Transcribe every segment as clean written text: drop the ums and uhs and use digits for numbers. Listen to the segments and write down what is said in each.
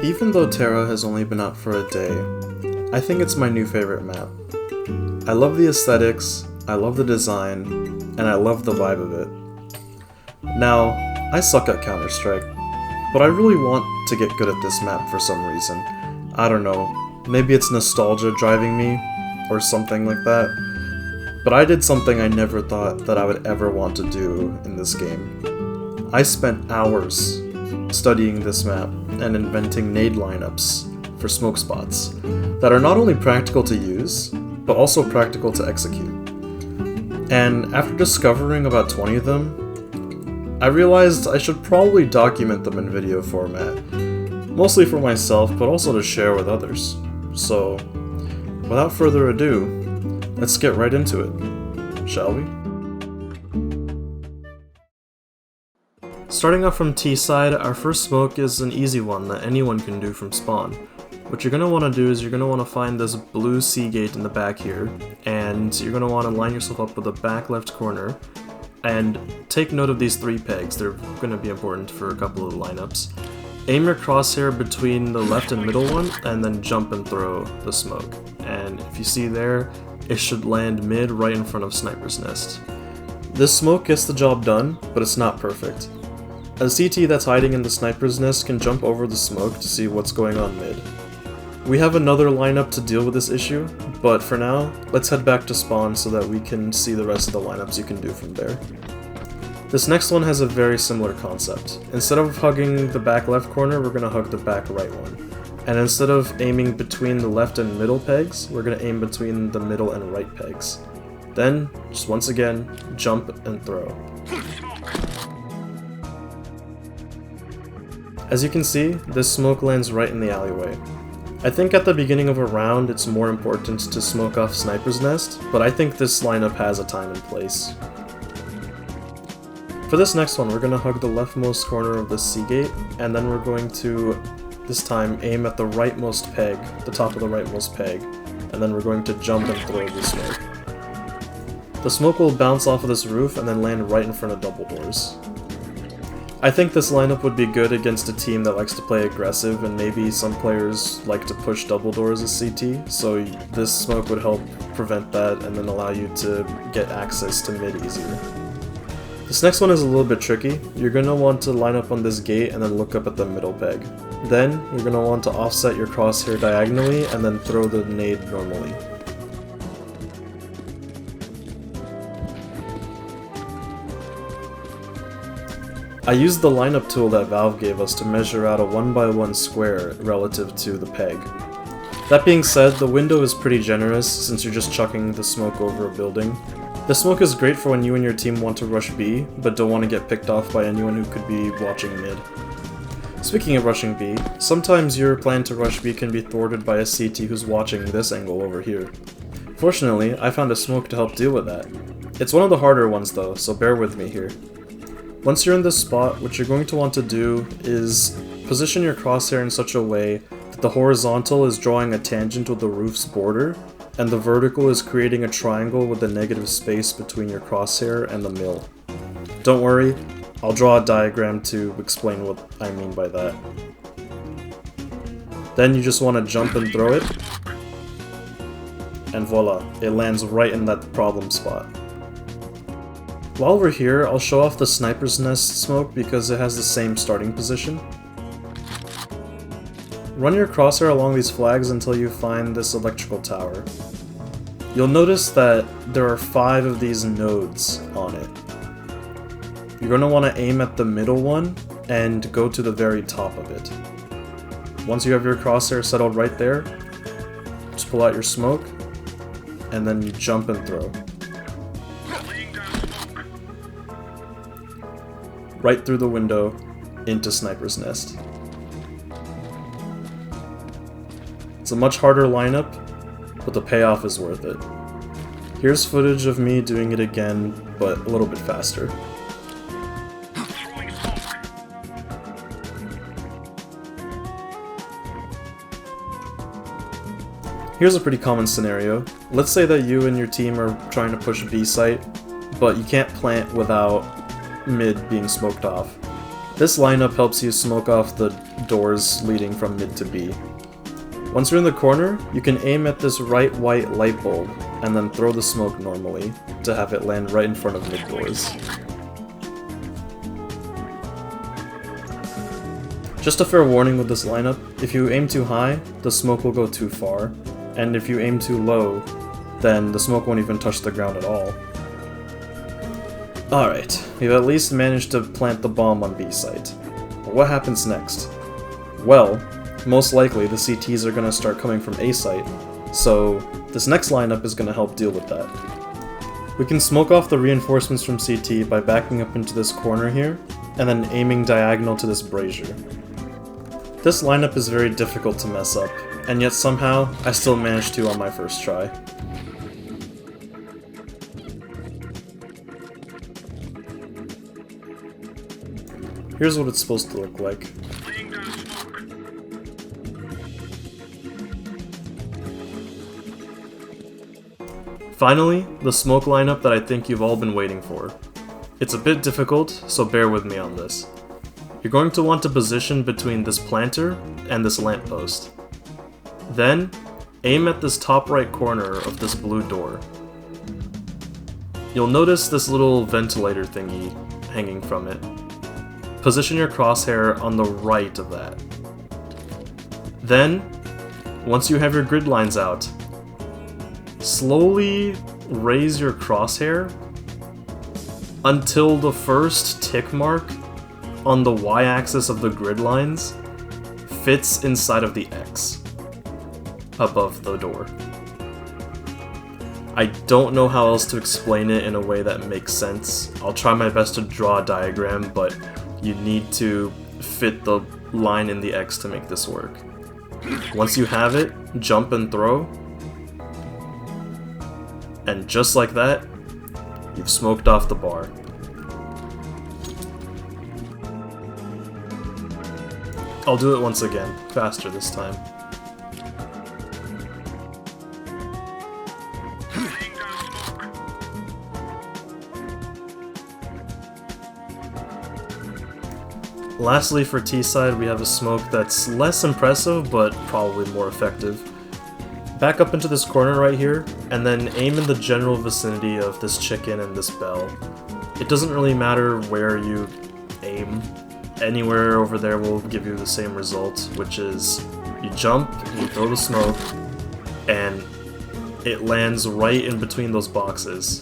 Even though Thera has only been out for a day, I think it's my new favorite map. I love the aesthetics, I love the design, and I love the vibe of it. Now, I suck at Counter-Strike, but I really want to get good at this map for some reason. I don't know, maybe it's nostalgia driving me, or something like that. But I did something I never thought that I would ever want to do in this game. I spent hours studying this map and inventing nade lineups for smoke spots that are not only practical to use, but also practical to execute. And after discovering about 20 of them, I realized I should probably document them in video format, mostly for myself, but also to share with others. So, without further ado, let's get right into it, shall we? Starting off from T side, our first smoke is an easy one that anyone can do from spawn. What you're going to want to do is you're going to want to find this blue C gate in the back here, and you're going to want to line yourself up with the back left corner, and take note of these 3 pegs. They're going to be important for a couple of lineups. Aim your crosshair between the left and middle one, and then jump and throw the smoke. And if you see there, it should land mid right in front of Sniper's Nest. This smoke gets the job done, but it's not perfect. A CT that's hiding in the Sniper's Nest can jump over the smoke to see what's going on mid. We have another lineup to deal with this issue, but for now, let's head back to spawn so that we can see the rest of the lineups you can do from there. This next one has a very similar concept. Instead of hugging the back left corner, we're going to hug the back right one. And instead of aiming between the left and middle pegs, we're going to aim between the middle and right pegs. Then, just once again, jump and throw. As you can see, this smoke lands right in the alleyway. I think at the beginning of a round it's more important to smoke off Sniper's Nest, but I think this lineup has a time and place. For this next one, we're going to hug the leftmost corner of the C gate, and then we're going to, this time, aim at the rightmost peg, the top of the rightmost peg, and then we're going to jump and throw the smoke. The smoke will bounce off of this roof and then land right in front of double doors. I think this lineup would be good against a team that likes to play aggressive, and maybe some players like to push double doors as CT, so this smoke would help prevent that and then allow you to get access to mid easier. This next one is a little bit tricky. You're going to want to line up on this gate and then look up at the middle peg. Then, you're going to want to offset your crosshair diagonally and then throw the nade normally. I used the lineup tool that Valve gave us to measure out a 1x1 square relative to the peg. That being said, the window is pretty generous since you're just chucking the smoke over a building. The smoke is great for when you and your team want to rush B, but don't want to get picked off by anyone who could be watching mid. Speaking of rushing B, sometimes your plan to rush B can be thwarted by a CT who's watching this angle over here. Fortunately, I found a smoke to help deal with that. It's one of the harder ones though, so bear with me here. Once you're in this spot, what you're going to want to do is position your crosshair in such a way that the horizontal is drawing a tangent with the roof's border, and the vertical is creating a triangle with a negative space between your crosshair and the mill. Don't worry, I'll draw a diagram to explain what I mean by that. Then you just want to jump and throw it, and voila, it lands right in that problem spot. While we're here, I'll show off the Sniper's Nest smoke because it has the same starting position. Run your crosshair along these flags until you find this electrical tower. You'll notice that there are 5 of these nodes on it. You're going to want to aim at the middle one and go to the very top of it. Once you have your crosshair settled right there, just pull out your smoke, and then you jump and throw. Right through the window, into Sniper's Nest. It's a much harder lineup, but the payoff is worth it. Here's footage of me doing it again, but a little bit faster. Here's a pretty common scenario. Let's say that you and your team are trying to push B site, but you can't plant without mid being smoked off. This lineup helps you smoke off the doors leading from mid to B. Once you're in the corner, you can aim at this right white light bulb, and then throw the smoke normally, to have it land right in front of mid doors. Just a fair warning with this lineup, if you aim too high, the smoke will go too far, and if you aim too low, then the smoke won't even touch the ground at all. Alright, we've at least managed to plant the bomb on B site. But what happens next? Well, most likely the CTs are going to start coming from A site, so this next lineup is going to help deal with that. We can smoke off the reinforcements from CT by backing up into this corner here, and then aiming diagonal to this brazier. This lineup is very difficult to mess up, and yet somehow I still managed to on my first try. Here's what it's supposed to look like. Finally, the smoke lineup that I think you've all been waiting for. It's a bit difficult, so bear with me on this. You're going to want to position between this planter and this lamppost. Then, aim at this top right corner of this blue door. You'll notice this little ventilator thingy hanging from it. Position your crosshair on the right of that. Then, once you have your grid lines out, slowly raise your crosshair until the first tick mark on the y-axis of the grid lines fits inside of the X above the door. I don't know how else to explain it in a way that makes sense. I'll try my best to draw a diagram, but you need to fit the line in the X to make this work. Once you have it, jump and throw. And just like that, you've smoked off the bar. I'll do it once again, faster this time. Lastly, for T-side, we have a smoke that's less impressive, but probably more effective. Back up into this corner right here, and then aim in the general vicinity of this chicken and this bell. It doesn't really matter where you aim. Anywhere over there will give you the same result, which is you jump, you throw the smoke, and it lands right in between those boxes.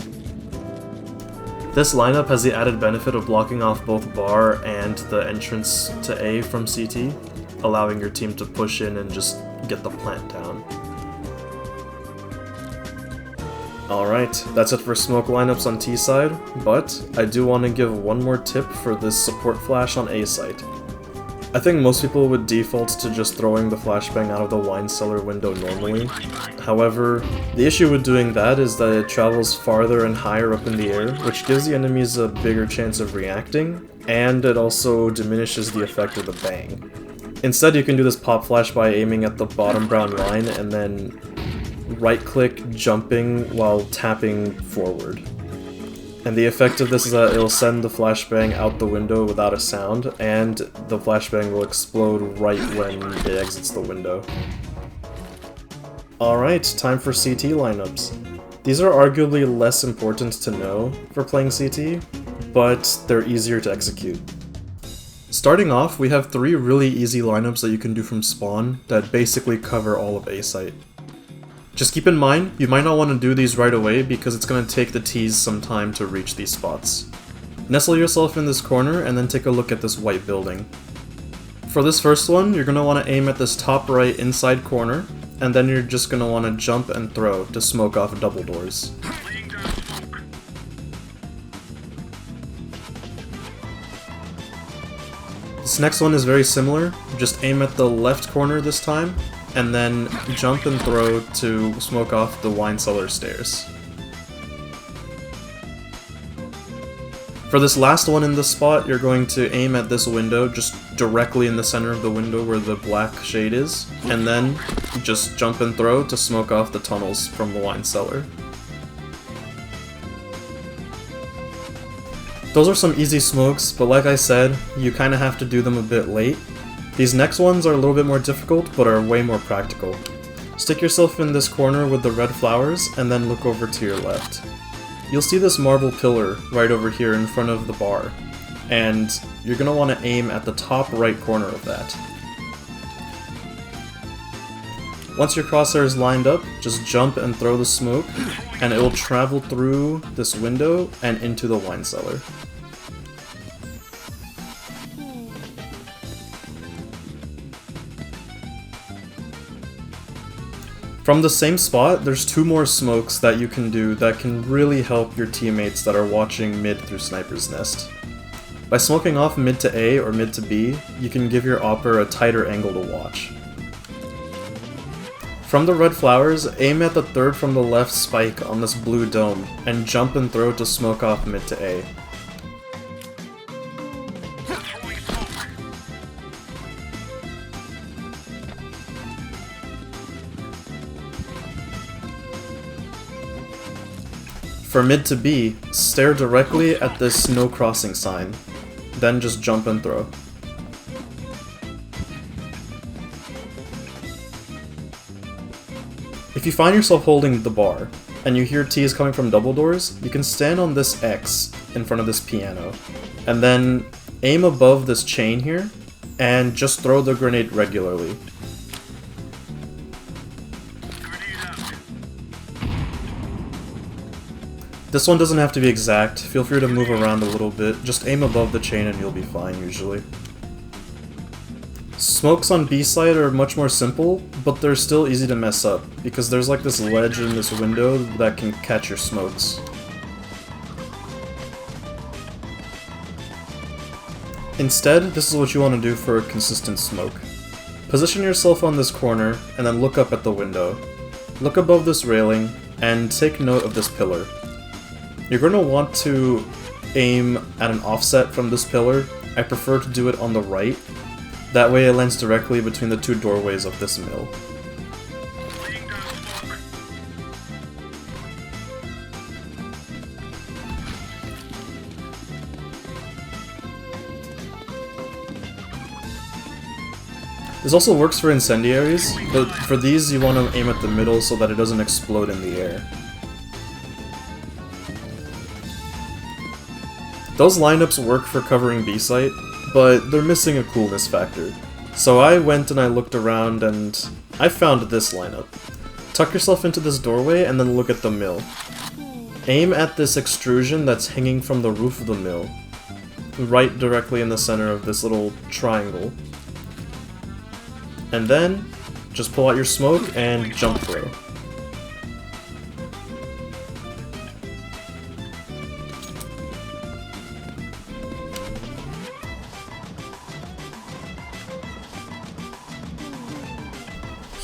This lineup has the added benefit of blocking off both bar and the entrance to A from CT, allowing your team to push in and just get the plant down. Alright, that's it for smoke lineups on T side, but I do want to give one more tip for this support flash on A site. I think most people would default to just throwing the flashbang out of the wine cellar window normally. However, the issue with doing that is that it travels farther and higher up in the air, which gives the enemies a bigger chance of reacting, and it also diminishes the effect of the bang. Instead, you can do this pop flash by aiming at the bottom brown line and then right-click jumping while tapping forward. And the effect of this is that it'll send the flashbang out the window without a sound, and the flashbang will explode right when it exits the window. Alright, time for CT lineups. These are arguably less important to know for playing CT, but they're easier to execute. Starting off, we have 3 really easy lineups that you can do from spawn that basically cover all of A site. Just keep in mind, you might not want to do these right away because it's going to take the Ts some time to reach these spots. Nestle yourself in this corner and then take a look at this white building. For this first one, you're going to want to aim at this top right inside corner, and then you're just going to want to jump and throw to smoke off double doors. This next one is very similar, just aim at the left corner this time, and then jump and throw to smoke off the wine cellar stairs. For this last one in this spot, you're going to aim at this window, just directly in the center of the window where the black shade is, and then just jump and throw to smoke off the tunnels from the wine cellar. Those are some easy smokes, but like I said, you kinda have to do them a bit late. These next ones are a little bit more difficult, but are way more practical. Stick yourself in this corner with the red flowers, and then look over to your left. You'll see this marble pillar right over here in front of the bar, and you're gonna want to aim at the top right corner of that. Once your crosshair is lined up, just jump and throw the smoke, and it will travel through this window and into the wine cellar. From the same spot, there's 2 more smokes that you can do that can really help your teammates that are watching mid through Sniper's Nest. By smoking off mid to A or mid to B, you can give your opper a tighter angle to watch. From the red flowers, aim at the 3rd from the left spike on this blue dome, and jump and throw to smoke off mid to A. For mid to B, stare directly at this no crossing sign, then just jump and throw. If you find yourself holding the bar, and you hear T is coming from double doors, you can stand on this X in front of this piano, and then aim above this chain here, and just throw the grenade regularly. This one doesn't have to be exact, feel free to move around a little bit, just aim above the chain and you'll be fine usually. Smokes on B side are much more simple, but they're still easy to mess up, because there's like this ledge in this window that can catch your smokes. Instead, this is what you want to do for a consistent smoke. Position yourself on this corner, and then look up at the window. Look above this railing, and take note of this pillar. You're going to want to aim at an offset from this pillar. I prefer to do it on the right. That way it lands directly between the 2 doorways of this mill. This also works for incendiaries, but for these you want to aim at the middle so that it doesn't explode in the air. Those lineups work for covering B site, but they're missing a coolness factor. So I went and I looked around and I found this lineup. Tuck yourself into this doorway and then look at the mill. Aim at this extrusion that's hanging from the roof of the mill, right directly in the center of this little triangle. And then, just pull out your smoke and jump throw.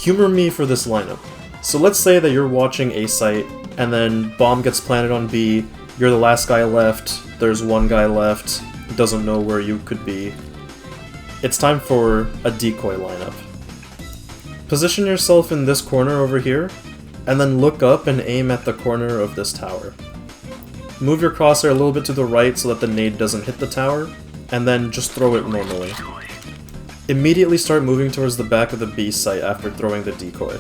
Humor me for this lineup. So let's say that you're watching A site, and then bomb gets planted on B, you're the last guy left, there's 1 guy left, doesn't know where you could be. It's time for a decoy lineup. Position yourself in this corner over here, and then look up and aim at the corner of this tower. Move your crosshair a little bit to the right so that the nade doesn't hit the tower, and then just throw it normally. Immediately start moving towards the back of the B site after throwing the decoy.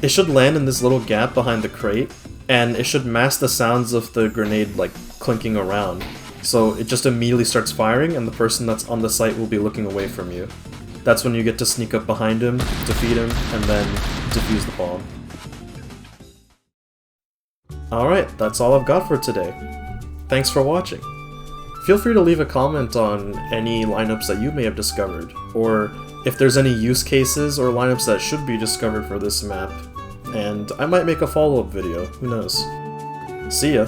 It should land in this little gap behind the crate, and it should mask the sounds of the grenade like clinking around. So it just immediately starts firing and the person that's on the site will be looking away from you. That's when you get to sneak up behind him, defeat him, and then defuse the bomb. Alright, that's all I've got for today. Thanks for watching. Feel free to leave a comment on any lineups that you may have discovered, or if there's any use cases or lineups that should be discovered for this map, and I might make a follow-up video, who knows. See ya!